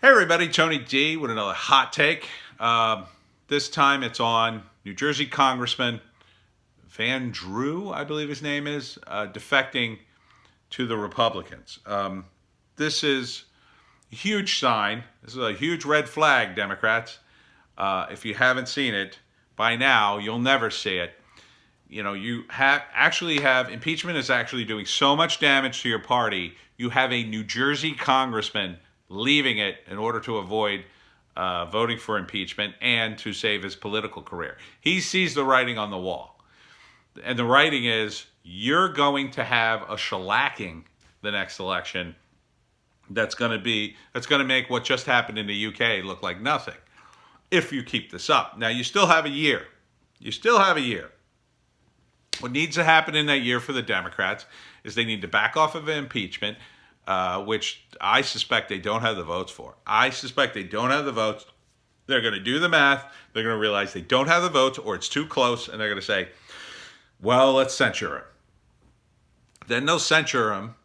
Hey everybody, Tony D with another hot take. This time it's on New Jersey Congressman Van Drew, I believe his name is, defecting to the Republicans. This is a huge sign. This is a huge red flag, Democrats. If you haven't seen it by now, you'll never see it. You have impeachment is actually doing so much damage to your party. You have a New Jersey congressman leaving it in order to avoid voting for impeachment and to save his political career. He sees the writing on the wall, and the writing is you're going to have a shellacking the next election. That's going to make what just happened in the UK look like nothing if you keep this up. Now you still have a year. You still have a year. What needs to happen in that year for the Democrats is they need to back off of impeachment, which I suspect they don't have the votes for. I suspect they don't have the votes. They're going to do the math. They're going to realize they don't have the votes or it's too close, and they're going to say, well, let's censure him. Then they'll censure him,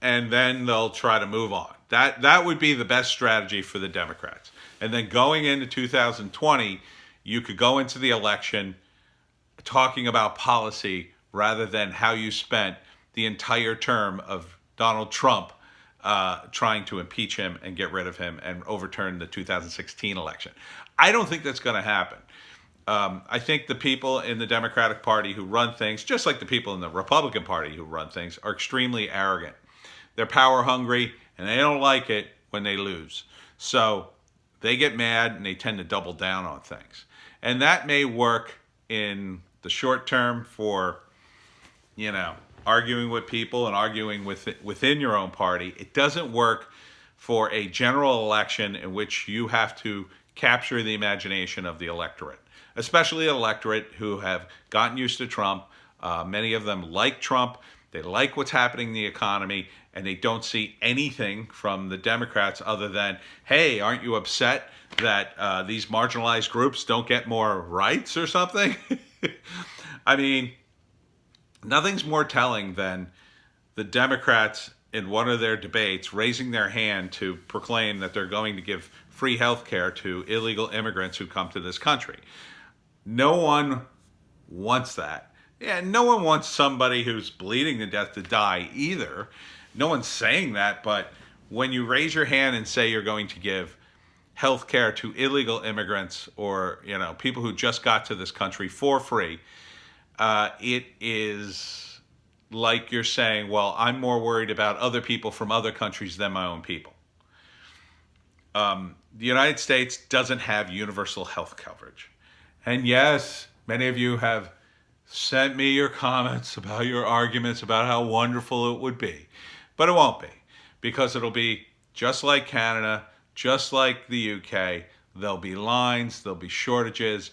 and then they'll try to move on. That would be the best strategy for the Democrats. And then going into 2020, you could go into the election talking about policy rather than how you spent the entire term of Donald Trump trying to impeach him and get rid of him and overturn the 2016 election. I don't think that's going to happen. I think the people in the Democratic Party who run things, just like the people in the Republican Party who run things, are extremely arrogant. They're power hungry, and they don't like it when they lose. So they get mad, and they tend to double down on things. And that may work in the short term for, arguing with people and arguing within your own party. It doesn't work for a general election in which you have to capture the imagination of the electorate, especially an electorate who have gotten used to Trump. Many of them like Trump. They like what's happening in the economy, and they don't see anything from the Democrats other than, hey, aren't you upset that these marginalized groups don't get more rights or something? I mean, nothing's more telling than the Democrats in one of their debates raising their hand to proclaim that they're going to give free health care to illegal immigrants who come to this country. No one wants that. Yeah, no one wants somebody who's bleeding to death to die either. No one's saying that, but when you raise your hand and say you're going to give health care to illegal immigrants or people who just got to this country for free, it is like you're saying, well, I'm more worried about other people from other countries than my own people. The United States doesn't have universal health coverage. And yes, many of you have sent me your comments about your arguments about how wonderful it would be. But it won't be, because it'll be just like Canada, just like the UK. There'll be lines, there'll be shortages.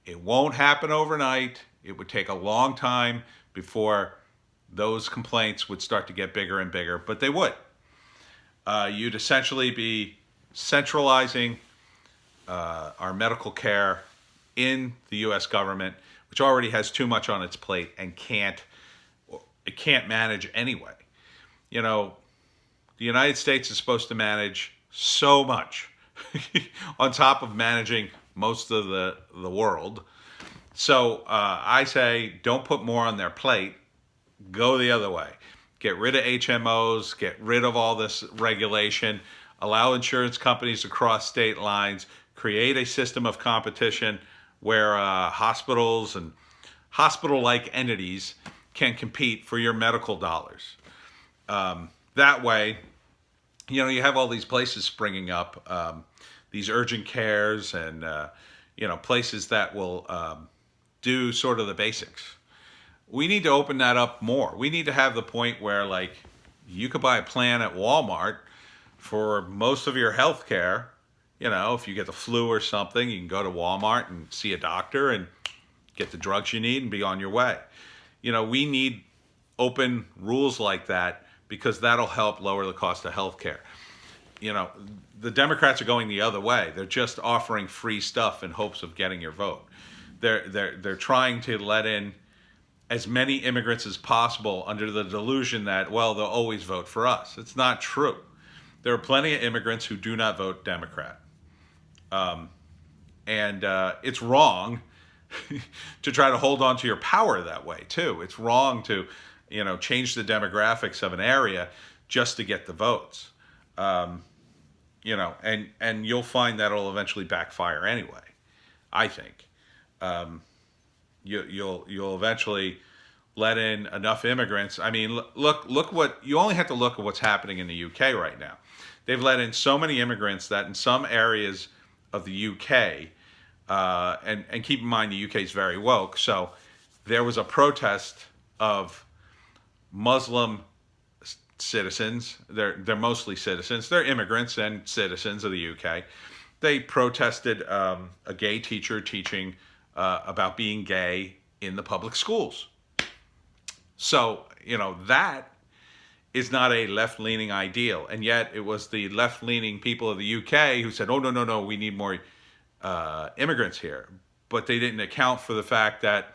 It won't happen overnight. It would take a long time before those complaints would start to get bigger and bigger, but they would. You'd essentially be centralizing our medical care in the U.S. government, which already has too much on its plate and can't manage anyway. The United States is supposed to manage so much on top of managing most of the world. So I say don't put more on their plate. Go the other way. Get rid of HMOs. Get rid of all this regulation. Allow insurance companies to cross state lines. Create a system of competition where hospitals and hospital-like entities can compete for your medical dollars. That way, you have all these places springing up, these urgent cares and, places that will do sort of the basics. We need to open that up more. We need to have the point where, you could buy a plan at Walmart for most of your health care. If you get the flu or something, you can go to Walmart and see a doctor and get the drugs you need and be on your way. We need open rules like that because that'll help lower the cost of health care. The Democrats are going the other way. They're just offering free stuff in hopes of getting your vote. They're trying to let in as many immigrants as possible under the delusion that, well, they'll always vote for us. It's not true. There are plenty of immigrants who do not vote Democrat. And it's wrong to try to hold on to your power that way, too. It's wrong to, change the demographics of an area just to get the votes. And you'll find that'll eventually backfire anyway, I think. You'll eventually let in enough immigrants. I mean, look what you only have to look at what's happening in the UK right now. They've let in so many immigrants that in some areas of the UK, and keep in mind the UK is very woke, so there was a protest of Muslim citizens. They're mostly citizens. They're immigrants and citizens of the UK. They protested a gay teacher teaching about being gay in the public schools. So, that is not a left-leaning ideal. And yet it was the left-leaning people of the UK who said, oh, no, we need more immigrants here. But they didn't account for the fact that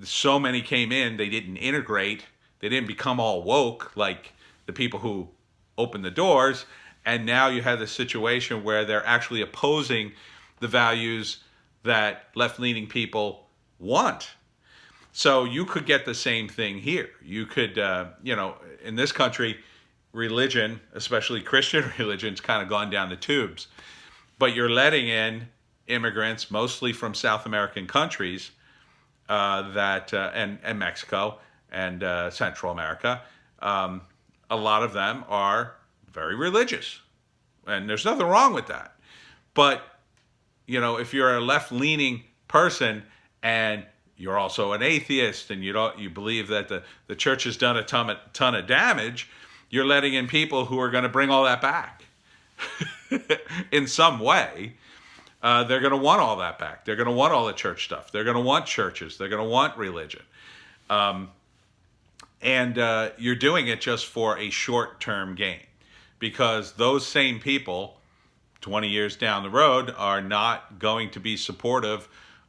so many came in, they didn't integrate, they didn't become all woke like the people who opened the doors. And now you have this situation where they're actually opposing the values that left-leaning people want. So you could get the same thing here. You could, in this country, religion, especially Christian religion's kind of gone down the tubes. But you're letting in immigrants, mostly from South American countries, and Mexico and Central America. A lot of them are very religious, and there's nothing wrong with that. But if you're a left-leaning person and you're also an atheist and you believe that the church has done a ton of damage, you're letting in people who are going to bring all that back in some way. They're going to want all that back. They're going to want all the church stuff. They're going to want churches. They're going to want religion. And you're doing it just for a short-term gain, because those same people 20 years down the road are not going to be supportive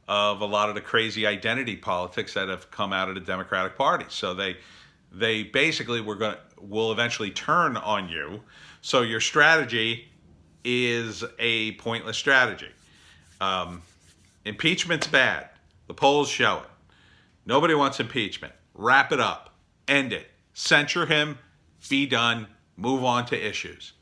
of a lot of the crazy identity politics that have come out of the Democratic Party. So they basically will eventually turn on you. So your strategy is a pointless strategy. Impeachment's bad. The polls show it. Nobody wants impeachment. Wrap it up. End it. Censure him. Be done. Move on to issues.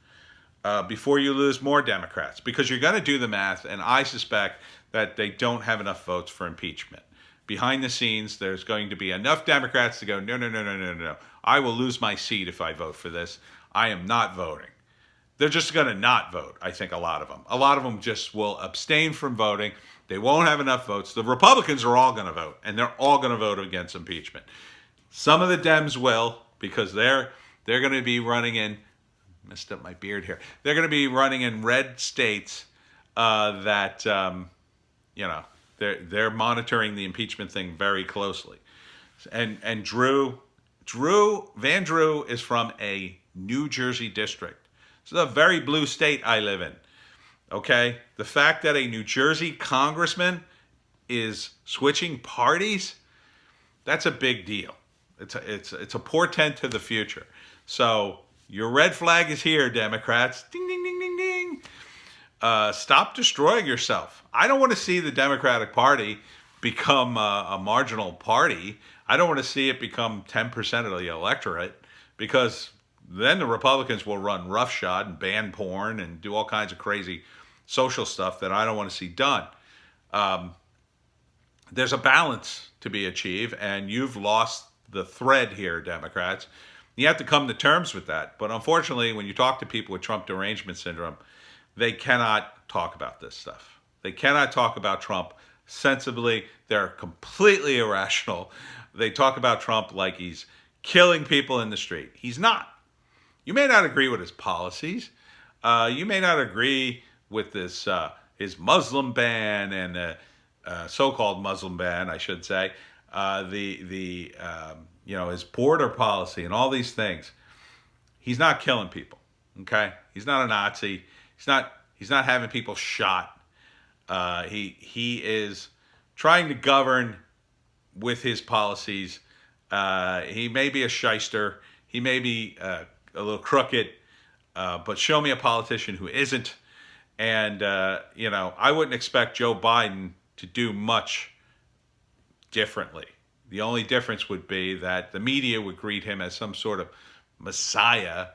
Before you lose more Democrats. Because you're going to do the math, and I suspect that they don't have enough votes for impeachment. Behind the scenes, there's going to be enough Democrats to go, no. I will lose my seat if I vote for this. I am not voting. They're just going to not vote, I think, a lot of them. A lot of them just will abstain from voting. They won't have enough votes. The Republicans are all going to vote, and they're all going to vote against impeachment. Some of the Dems will, because they're going to be running in, messed up my beard here, they're going to be running in red states they're monitoring the impeachment thing very closely. And Van Drew is from a New Jersey district. It's a very blue state I live in. Okay? The fact that a New Jersey congressman is switching parties, that's a big deal. It's a portent to the future. So your red flag is here, Democrats. Ding, ding, ding, ding, ding. Stop destroying yourself. I don't want to see the Democratic Party become a marginal party. I don't want to see it become 10% of the electorate, because then the Republicans will run roughshod and ban porn and do all kinds of crazy social stuff that I don't want to see done. There's a balance to be achieved, and you've lost the thread here, Democrats. You have to come to terms with that. But unfortunately, when you talk to people with Trump derangement syndrome, they cannot talk about this stuff. They cannot talk about Trump sensibly. They're completely irrational. They talk about Trump like he's killing people in the street. He's not. You may not agree with his policies. You may not agree with this his Muslim ban and so-called Muslim ban, I should say, his border policy and all these things. He's not killing people. Okay, he's not a Nazi. He's not having people shot. He is trying to govern with his policies. He may be a shyster. He may be a little crooked, But show me a politician who isn't. And, I wouldn't expect Joe Biden to do much differently. The only difference would be that the media would greet him as some sort of messiah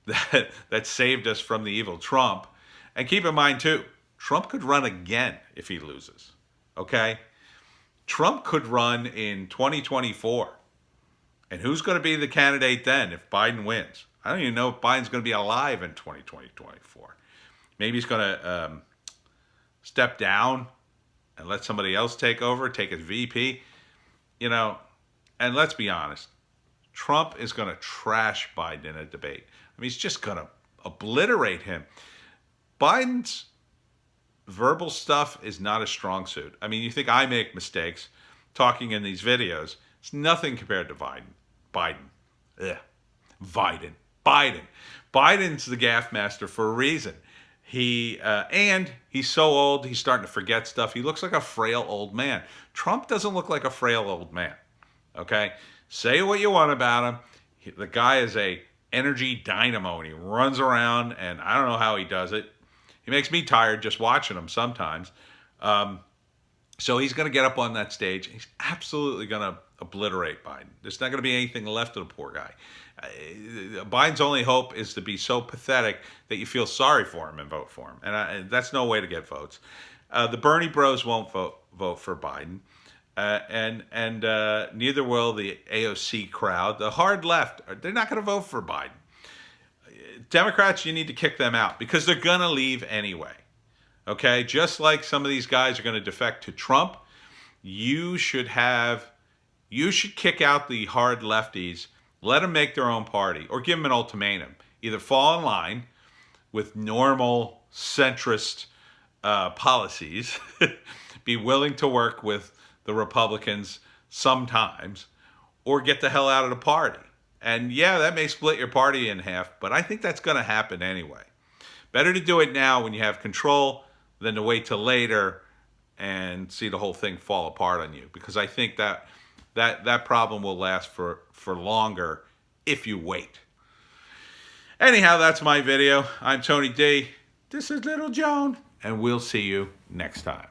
that saved us from the evil Trump. And keep in mind, too, Trump could run again if he loses. Okay? Trump could run in 2024. And who's going to be the candidate then if Biden wins? I don't even know if Biden's going to be alive in 2024. Maybe he's going to step down and let somebody else take over, take his VP. And let's be honest, Trump is going to trash Biden in a debate. I mean, he's just going to obliterate him. Biden's verbal stuff is not a strong suit. I mean, you think I make mistakes talking in these videos. It's nothing compared to Biden. Biden's the gaffe master for a reason. And he's so old, he's starting to forget stuff. He looks like a frail old man. Trump doesn't look like a frail old man. Okay? Say what you want about him. The guy is a energy dynamo, and he runs around, and I don't know how he does it. He makes me tired just watching him sometimes. So he's going to get up on that stage. He's absolutely going to obliterate Biden. There's not going to be anything left of the poor guy. Biden's only hope is to be so pathetic that you feel sorry for him and vote for him. And that's no way to get votes. The Bernie bros won't vote for Biden. And neither will the AOC crowd. The hard left, they're not going to vote for Biden. Democrats, you need to kick them out because they're going to leave anyway. Okay? Just like some of these guys are going to defect to Trump, you should kick out the hard lefties, let them make their own party, or give them an ultimatum. Either fall in line with normal centrist policies, be willing to work with the Republicans sometimes, or get the hell out of the party. And yeah, that may split your party in half, but I think that's going to happen anyway. Better to do it now when you have control than to wait till later and see the whole thing fall apart on you. Because I think that problem will last for longer if you wait. Anyhow, that's my video. I'm Tony D. This is Little Joan, and we'll see you next time.